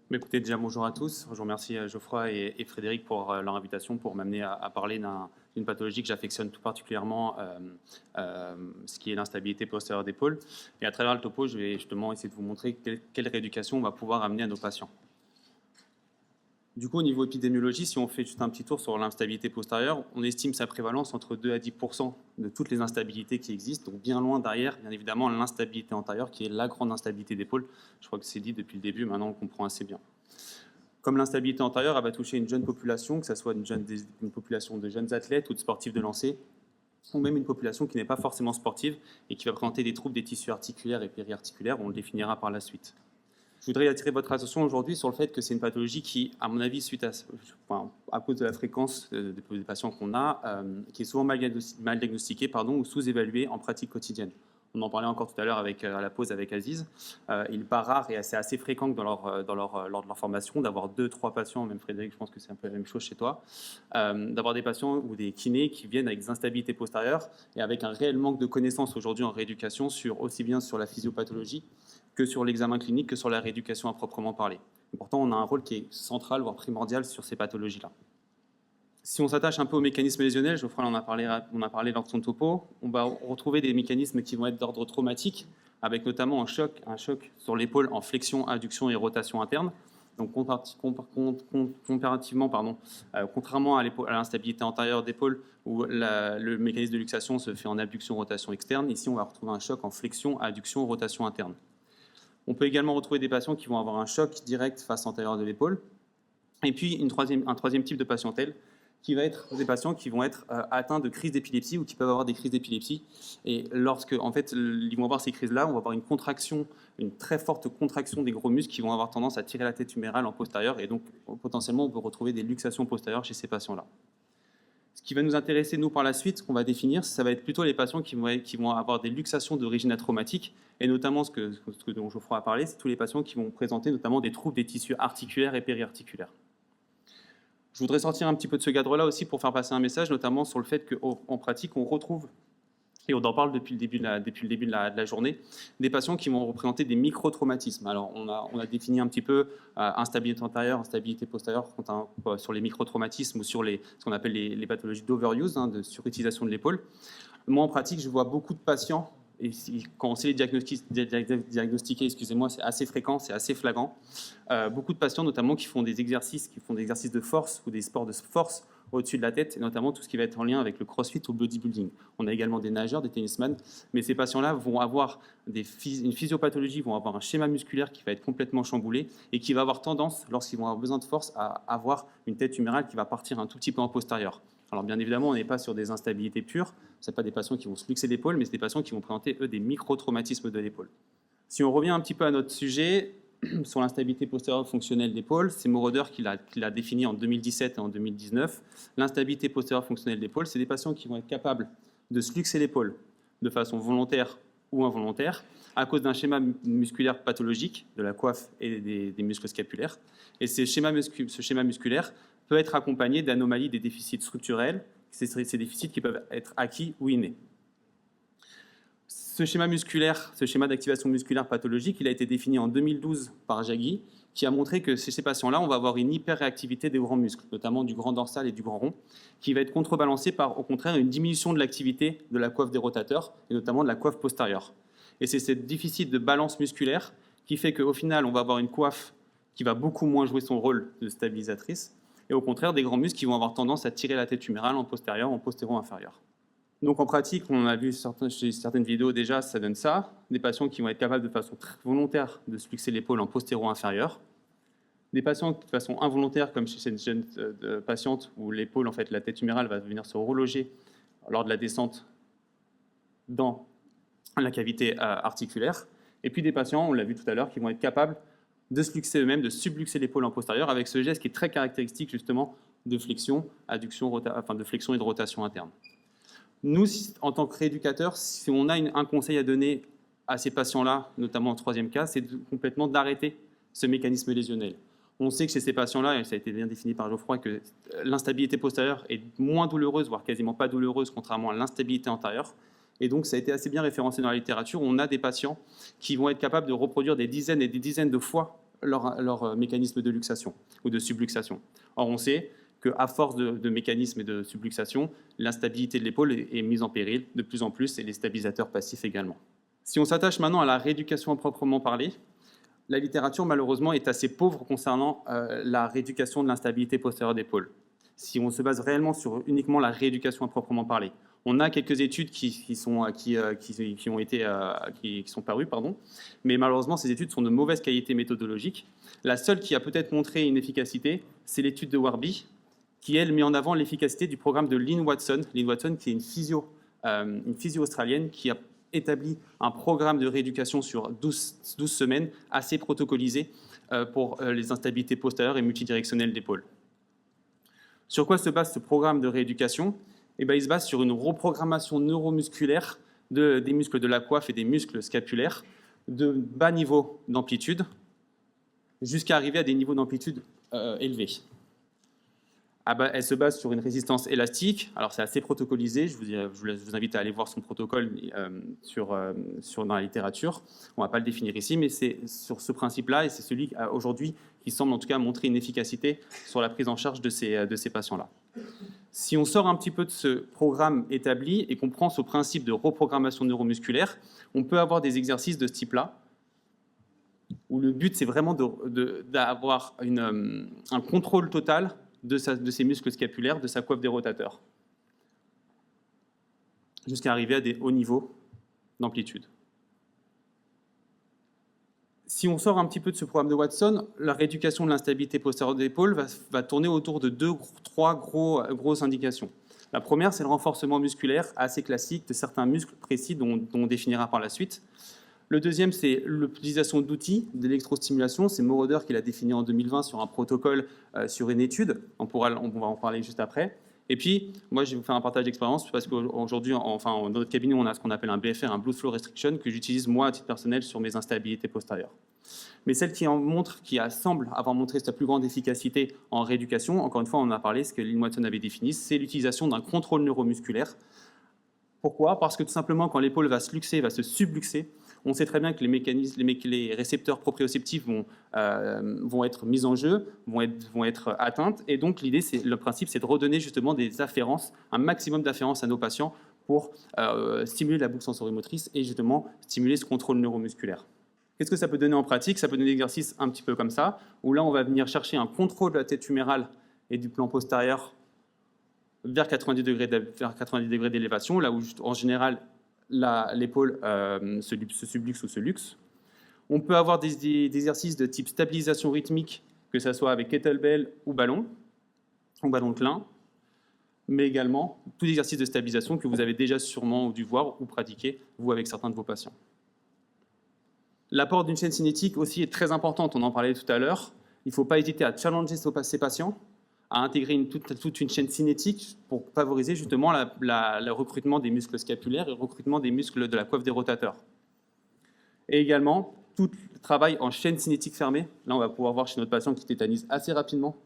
Écoutez, déjà bonjour à tous. Je remercie Geoffroy et Frédéric pour leur invitation pour m'amener à parler d'une pathologie que j'affectionne tout particulièrement, ce qui est l'instabilité postérieure d'épaule. Et à travers le topo, je vais justement essayer de vous montrer quelle rééducation on va pouvoir amener à nos patients. Du coup, au niveau épidémiologie, si on fait juste un petit tour sur l'instabilité postérieure, on estime sa prévalence entre 2 à 10% de toutes les instabilités qui existent, donc bien loin derrière, bien évidemment, l'instabilité antérieure, qui est la grande instabilité d'épaule. Je crois que c'est dit depuis le début, maintenant on le comprend assez bien. Comme l'instabilité antérieure, elle va toucher une jeune population, que ce soit une population de jeunes athlètes ou de sportifs de lancer, ou même une population qui n'est pas forcément sportive et qui va présenter des troubles des tissus articulaires et périarticulaires, on le définira par la suite. Je voudrais attirer votre attention aujourd'hui sur le fait que c'est une pathologie qui, à mon avis, à cause de la fréquence des patients qu'on a, qui est souvent mal diagnostiquée ou sous-évaluée en pratique quotidienne. On en parlait encore tout à l'heure à la pause avec Aziz. Il n'est pas rare et c'est assez fréquent que lors de leur formation d'avoir 2-3 patients, même Frédéric, je pense que c'est un peu la même chose chez toi, d'avoir des patients ou des kinés qui viennent avec des instabilités postérieures et avec un réel manque de connaissances aujourd'hui en rééducation, aussi bien sur la physiopathologie que sur l'examen clinique, que sur la rééducation à proprement parler. Et pourtant, on a un rôle qui est central, voire primordial sur ces pathologies-là. Si on s'attache un peu aux mécanismes lésionnels, Geoffroy en a parlé lors de son topo, on va retrouver des mécanismes qui vont être d'ordre traumatique, avec notamment un choc sur l'épaule en flexion, adduction et rotation interne. Donc, comparativement, contrairement à l'instabilité antérieure d'épaule, où le mécanisme de luxation se fait en abduction, rotation externe, ici, on va retrouver un choc en flexion, adduction, rotation interne. On peut également retrouver des patients qui vont avoir un choc direct face antérieure de l'épaule. Et puis, un troisième type de patientèle qui va être des patients qui vont être atteints de crises d'épilepsie ou qui peuvent avoir des crises d'épilepsie. Et lorsque, en fait, ils vont avoir ces crises-là, on va avoir une très forte contraction des gros muscles qui vont avoir tendance à tirer la tête humérale en postérieur. Et donc, potentiellement, on peut retrouver des luxations postérieures chez ces patients-là. Ce qui va nous intéresser, nous, par la suite, ce qu'on va définir, ça va être plutôt les patients qui vont avoir des luxations d'origine atraumatique, et notamment ce dont Geoffroy a parlé, c'est tous les patients qui vont présenter notamment des troubles des tissus articulaires et périarticulaires. Je voudrais sortir un petit peu de ce cadre-là aussi pour faire passer un message, notamment sur le fait qu'en pratique, on retrouve, et on en parle depuis le début de la journée, des patients qui vont représenter des micro-traumatismes. Alors, on a défini un petit peu instabilité antérieure, instabilité postérieure sur les micro-traumatismes ou sur ce qu'on appelle les pathologies d'overuse, de surutilisation de l'épaule. Moi, en pratique, je vois beaucoup de patients, et quand on sait les diagnostiquer, excusez-moi, c'est assez fréquent, c'est assez flagrant. Beaucoup de patients, notamment, qui font des exercices de force ou des sports de force au-dessus de la tête, et notamment tout ce qui va être en lien avec le crossfit ou le bodybuilding. On a également des nageurs, des tennisman, mais ces patients-là vont avoir une physiopathologie, vont avoir un schéma musculaire qui va être complètement chamboulé et qui va avoir tendance, lorsqu'ils vont avoir besoin de force, à avoir une tête humérale qui va partir un tout petit peu en postérieur. Alors bien évidemment, on n'est pas sur des instabilités pures, ce n'est pas des patients qui vont se luxer l'épaule, mais c'est des patients qui vont présenter, eux, des micro-traumatismes de l'épaule. Si on revient un petit peu à notre sujet, sur l'instabilité postérieure fonctionnelle d'épaule, c'est Moroder qui l'a défini en 2017 et en 2019. L'instabilité postérieure fonctionnelle d'épaule, c'est des patients qui vont être capables de se luxer l'épaule de façon volontaire ou involontaire à cause d'un schéma musculaire pathologique de la coiffe et des muscles scapulaires. Et ce schéma musculaire peut être accompagné d'anomalies des déficits structurels, ces déficits qui peuvent être acquis ou innés. Ce schéma d'activation musculaire pathologique, il a été défini en 2012 par Jaggi, qui a montré que chez ces patients-là, on va avoir une hyperréactivité des grands muscles, notamment du grand dorsal et du grand rond, qui va être contrebalancée par, au contraire, une diminution de l'activité de la coiffe des rotateurs, et notamment de la coiffe postérieure. Et c'est ce déficit de balance musculaire qui fait qu'au final, on va avoir une coiffe qui va beaucoup moins jouer son rôle de stabilisatrice, et au contraire, des grands muscles qui vont avoir tendance à tirer la tête humérale en postérieur, en postéro-inférieur. Donc en pratique, on a vu chez certaines vidéos déjà, ça donne ça. Des patients qui vont être capables de façon très volontaire de se luxer l'épaule en postéro-inférieur. Des patients de façon involontaire, comme chez cette jeune patiente où l'épaule, en fait, la tête humérale va venir se reloger lors de la descente dans la cavité articulaire. Et puis des patients, on l'a vu tout à l'heure, qui vont être capables de se luxer eux-mêmes, de subluxer l'épaule en postérieur avec ce geste qui est très caractéristique justement de flexion, adduction, de flexion et de rotation interne. Nous, en tant que rééducateurs, si on a un conseil à donner à ces patients-là, notamment en troisième cas, c'est complètement d'arrêter ce mécanisme lésionnel. On sait que chez ces patients-là, et ça a été bien défini par Geoffroy, que l'instabilité postérieure est moins douloureuse, voire quasiment pas douloureuse, contrairement à l'instabilité antérieure. Et donc, ça a été assez bien référencé dans la littérature. On a des patients qui vont être capables de reproduire des dizaines et des dizaines de fois leur mécanisme de luxation ou de subluxation. Or, on sait qu'à force de mécanismes et de subluxation, l'instabilité de l'épaule est mise en péril de plus en plus et les stabilisateurs passifs également. Si on s'attache maintenant à la rééducation à proprement parler, la littérature malheureusement est assez pauvre concernant la rééducation de l'instabilité postérieure d'épaule. Si on se base réellement sur uniquement la rééducation à proprement parler, on a quelques études qui sont parues, mais malheureusement ces études sont de mauvaise qualité méthodologique. La seule qui a peut-être montré une efficacité, c'est l'étude de Warby, qui elle met en avant l'efficacité du programme de Lynn Watson. Lynn Watson, qui est une physio australienne, qui a établi un programme de rééducation sur 12 semaines, assez protocolisé pour les instabilités postérieures et multidirectionnelles d'épaule. Sur quoi se base ce programme de rééducation? Il se base sur une reprogrammation neuromusculaire des muscles de la coiffe et des muscles scapulaires de bas niveau d'amplitude jusqu'à arriver à des niveaux d'amplitude élevés. Elle se base sur une résistance élastique. Alors, c'est assez protocolisé. Je vous invite à aller voir son protocole dans la littérature. On ne va pas le définir ici, mais c'est sur ce principe-là, et c'est celui aujourd'hui qui semble en tout cas montrer une efficacité sur la prise en charge de ces patients-là. Si on sort un petit peu de ce programme établi et qu'on prend ce principe de reprogrammation neuromusculaire, on peut avoir des exercices de ce type-là, où le but, c'est vraiment d'avoir un contrôle total de ses muscles scapulaires, de sa coiffe des rotateurs, jusqu'à arriver à des hauts niveaux d'amplitude. Si on sort un petit peu de ce programme de Watson, la rééducation de l'instabilité postérieure d'épaule va tourner autour de trois grosses indications. La première, c'est le renforcement musculaire assez classique de certains muscles précis dont on définira par la suite. Le deuxième, c'est l'utilisation d'outils d'électrostimulation. C'est Moroder qui l'a défini en 2020 sur un protocole, sur une étude. On va en parler juste après. Et puis, moi, je vais vous faire un partage d'expérience parce qu'aujourd'hui, dans notre cabinet, on a ce qu'on appelle un BFR, un Blood Flow Restriction, que j'utilise moi à titre personnel sur mes instabilités postérieures. Mais celle qui semble avoir montré sa plus grande efficacité en rééducation, encore une fois, on en a parlé, ce que Lynn Watson avait défini, c'est l'utilisation d'un contrôle neuromusculaire. Pourquoi? Parce que tout simplement, quand l'épaule va se luxer, va se subluxer, on sait très bien que les récepteurs proprioceptifs vont être mis en jeu, vont être atteintes. Et donc, le principe, c'est de redonner justement des afférences, un maximum d'afférences à nos patients pour stimuler la boucle sensorimotrice et justement stimuler ce contrôle neuromusculaire. Qu'est-ce que ça peut donner en pratique? Ça peut donner des exercices un petit peu comme ça, où là, on va venir chercher un contrôle de la tête humérale et du plan postérieur vers 90 degrés d'élévation, là où en général l'épaule se subluxe ou se luxe. On peut avoir des exercices de type stabilisation rythmique, que ce soit avec kettlebell ou ballon klein, mais également tous les exercices de stabilisation que vous avez déjà sûrement dû voir ou pratiquer, vous, avec certains de vos patients. L'apport d'une chaîne cinétique aussi est très importante, on en parlait tout à l'heure. Il ne faut pas hésiter à challenger ces patients, à intégrer toute une chaîne cinétique pour favoriser justement le recrutement des muscles scapulaires et le recrutement des muscles de la coiffe des rotateurs. Et également, tout le travail en chaîne cinétique fermée. Là, on va pouvoir voir chez notre patient qui tétanise assez rapidement,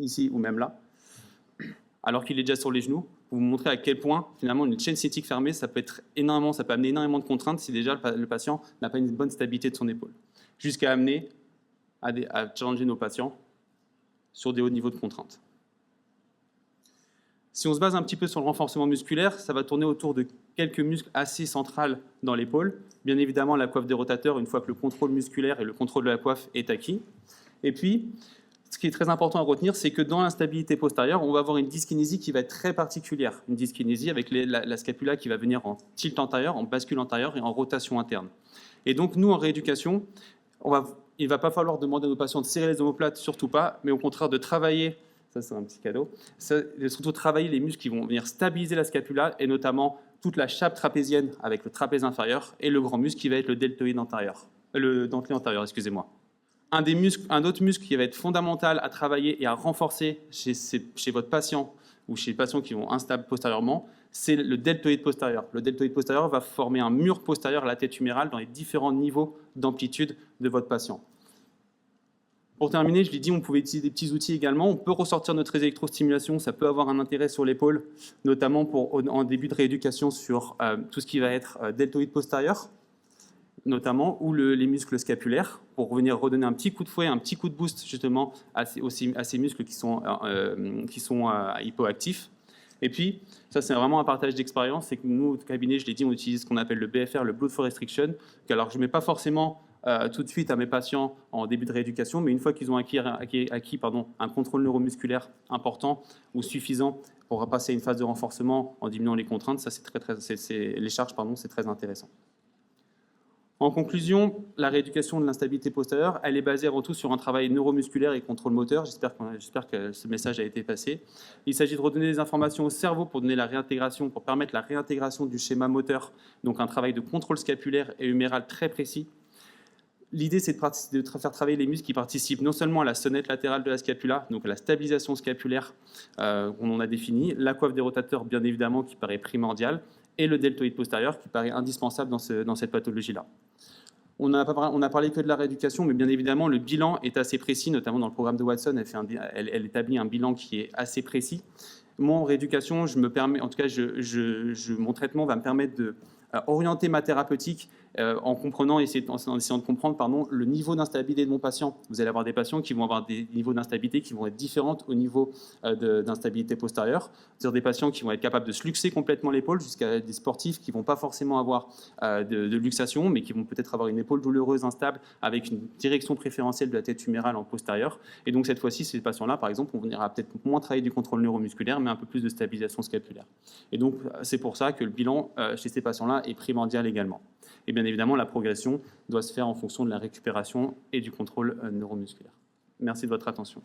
ici ou même là, alors qu'il est déjà sur les genoux, pour vous montrer à quel point, finalement, une chaîne cinétique fermée, ça peut amener énormément de contraintes si déjà le patient n'a pas une bonne stabilité de son épaule, jusqu'à amener à challenger nos patients sur des hauts niveaux de contraintes. Si on se base un petit peu sur le renforcement musculaire, ça va tourner autour de quelques muscles assez centrales dans l'épaule. Bien évidemment, la coiffe des rotateurs, une fois que le contrôle musculaire et le contrôle de la coiffe est acquis. Et puis, ce qui est très important à retenir, c'est que dans l'instabilité postérieure, on va avoir une dyskinésie qui va être très particulière. Une dyskinésie avec la scapula qui va venir en tilt antérieur, en bascule antérieure et en rotation interne. Et donc, nous, en rééducation, il ne va pas falloir demander à nos patients de serrer les omoplates, surtout pas, mais au contraire de travailler, ça c'est un petit cadeau, de surtout travailler les muscles qui vont venir stabiliser la scapula et notamment toute la chape trapézienne avec le trapèze inférieur et le grand muscle qui va être le deltoïde antérieur, le dentelé antérieur, excusez-moi. Un autre muscle qui va être fondamental à travailler et à renforcer chez votre patient ou chez les patients qui vont instables postérieurement, c'est le deltoïde postérieur. Le deltoïde postérieur va former un mur postérieur à la tête humérale dans les différents niveaux d'amplitude de votre patient. Pour terminer, je l'ai dit, on pouvait utiliser des petits outils également. On peut ressortir notre électrostimulation, ça peut avoir un intérêt sur l'épaule, notamment en début de rééducation sur tout ce qui va être deltoïde postérieur. notamment, ou les muscles scapulaires, pour venir redonner un petit coup de fouet, un petit coup de boost justement à ces muscles qui sont hypoactifs. Et puis, ça c'est vraiment un partage d'expérience, c'est que nous, au cabinet, je l'ai dit, on utilise ce qu'on appelle le BFR, le Blood Flow Restriction, alors je ne mets pas forcément tout de suite à mes patients en début de rééducation, mais une fois qu'ils ont acquis un contrôle neuromusculaire important ou suffisant pour passer à une phase de renforcement en diminuant les contraintes, ça les charges, c'est très intéressant. En conclusion, la rééducation de l'instabilité postérieure, elle est basée avant tout sur un travail neuromusculaire et contrôle moteur. J'espère que ce message a été passé. Il s'agit de redonner des informations au cerveau pour donner la réintégration, pour permettre la réintégration du schéma moteur, donc un travail de contrôle scapulaire et huméral très précis. L'idée, c'est de faire travailler les muscles qui participent non seulement à la sonnette latérale de la scapula, donc à la stabilisation scapulaire qu'on a définie, la coiffe des rotateurs, bien évidemment, qui paraît primordiale, et le deltoïde postérieur, qui paraît indispensable dans cette pathologie-là. On n'a parlé que de la rééducation, mais bien évidemment, le bilan est assez précis, notamment dans le programme de Watson, elle établit un bilan qui est assez précis. Moi, en rééducation, mon traitement va me permettre de orienter ma thérapeutique en essayant de comprendre le niveau d'instabilité de mon patient. Vous allez avoir des patients qui vont avoir des niveaux d'instabilité qui vont être différents au niveau d'instabilité postérieure. C'est-à-dire des patients qui vont être capables de se luxer complètement l'épaule, jusqu'à des sportifs qui ne vont pas forcément avoir de luxation, mais qui vont peut-être avoir une épaule douloureuse instable avec une direction préférentielle de la tête humérale en postérieur. Et donc cette fois-ci, ces patients-là, par exemple, on ira peut-être moins travailler du contrôle neuromusculaire, mais un peu plus de stabilisation scapulaire. Et donc c'est pour ça que le bilan chez ces patients-là est primordial également. Et bien évidemment, la progression doit se faire en fonction de la récupération et du contrôle neuromusculaire. Merci de votre attention.